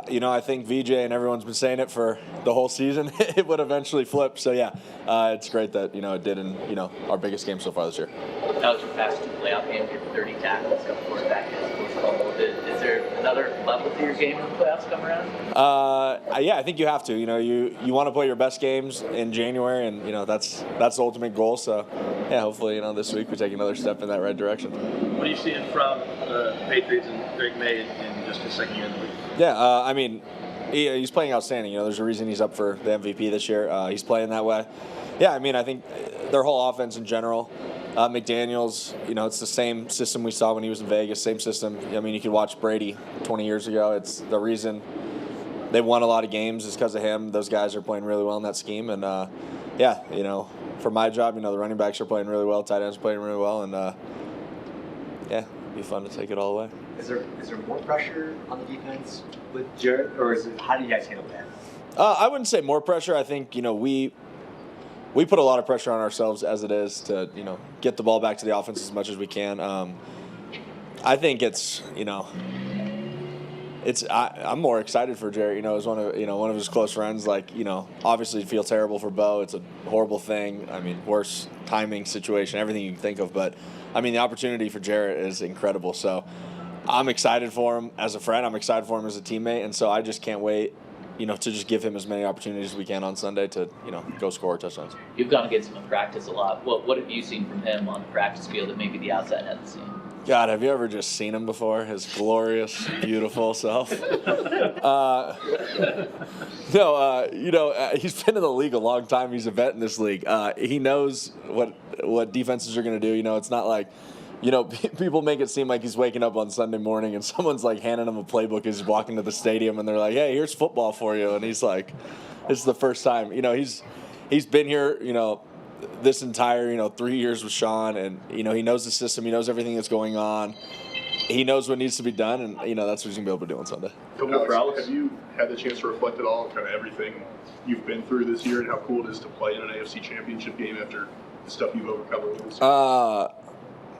I think VJ and everyone's been saying it for the whole season. It would eventually flip. So, yeah, it's great that, it did in, our biggest game so far this year. That was your past 2 playoff games. You have 30 tackles, a couple quarterback hits, forced fumble. Is there another level to your game when the playoffs come around? Yeah, I think you have to. You want to play your best games in January, and, that's the ultimate goal. So, yeah, hopefully, this week we take another step in that right direction. What are you seeing from the Patriots and Greg May in just his second year in the league? Yeah, he's playing outstanding. There's a reason he's up for the MVP this year. He's playing that way. Yeah, I think their whole offense in general, McDaniels, it's the same system we saw when he was in Vegas, same system. You could watch Brady 20 years ago. It's the reason they won a lot of games is because of him. Those guys are playing really well in that scheme. And, for my job, the running backs are playing really well, tight ends are playing really well, and, it'd be fun to take it all away. Is there more pressure on the defense with Jarrett, or how do you guys handle that? I wouldn't say more pressure. I think, we put a lot of pressure on ourselves as it is to, get the ball back to the offense as much as we can. I think it's, I'm more excited for Jarrett. As one of his close friends. Obviously you feel terrible for Bo. It's a horrible thing. Worst timing situation, everything you can think of. But the opportunity for Jarrett is incredible. So I'm excited for him as a friend. I'm excited for him as a teammate. And so I just can't wait, to just give him as many opportunities as we can on Sunday to, go score touchdowns. You've gone against him in practice a lot. What have you seen from him on the practice field that maybe the outside hasn't seen? God, have you ever just seen him before? His glorious, beautiful self. He's been in the league a long time. He's a vet in this league. He knows what defenses are going to do. It's not like, people make it seem like he's waking up on Sunday morning and someone's handing him a playbook as he's walking to the stadium and they're like, hey, here's football for you. And he's like, this is the first time. He's been here, this entire, 3 years with Sean, and, he knows the system. He knows everything that's going on. He knows what needs to be done, and, that's what he's going to be able to do on Sunday. Alex, have you had the chance to reflect at all on kind of everything you've been through this year and how cool it is to play in an AFC championship game after the stuff you've overcome this year?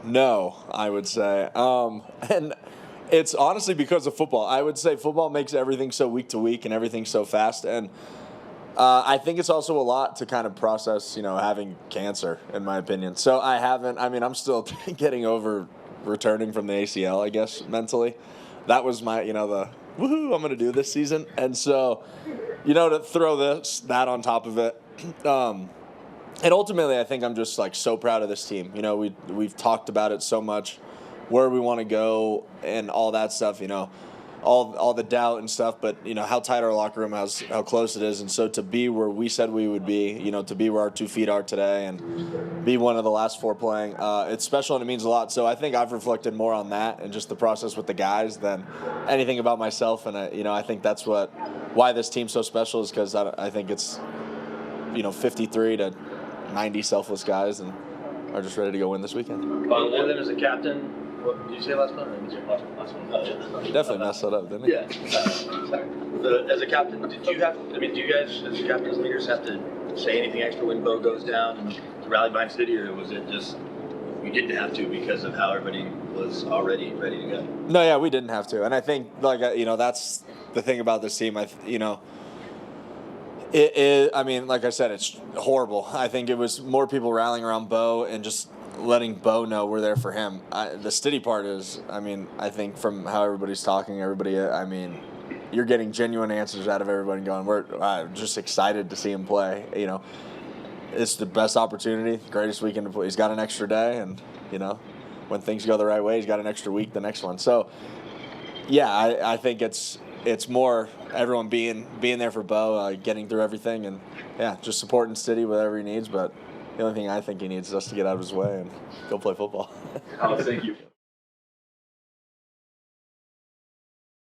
No, I would say. And it's honestly because of football. I would say football makes everything so week to week and everything so fast, and I think it's also a lot to kind of process, having cancer, in my opinion. So I'm still getting over returning from the ACL, I guess, mentally. That was my, the woohoo, I'm going to do this season. And so, to throw that on top of it. And ultimately, I think I'm just, so proud of this team. We've talked about it so much, where we want to go and all that stuff, all the doubt and stuff, but how tight our locker room is, how close it is, and so to be where we said we would be, to be where our 2 feet are today, and be one of the last 4 playing, it's special and it means a lot. So I think I've reflected more on that and just the process with the guys than anything about myself, and I think that's why this team's so special is because I think it's 53 to 90 selfless guys and are just ready to go win this weekend. And then as a captain. What did you say last one? Last one. Definitely messed that up, didn't he? Yeah. Sorry. As a captain, do you guys, as captains, leaders, have to say anything extra when Bo goes down and to rally behind City, or was it just you didn't have to because of how everybody was already ready to go? No, yeah, we didn't have to, and I think that's the thing about this team. Like I said, it's horrible. I think it was more people rallying around Bo and just letting Bo know we're there for him. The Stiddy part is, I think from how everybody's talking, you're getting genuine answers out of everybody going, we're just excited to see him play. It's the best opportunity, greatest weekend to play. He's got an extra day, and, when things go the right way, he's got an extra week the next one. So, yeah, I think it's more everyone being there for Bo, getting through everything, and, yeah, just supporting Stiddy with whatever he needs, but the only thing I think he needs is us to get out of his way and go play football. Alex, thank you.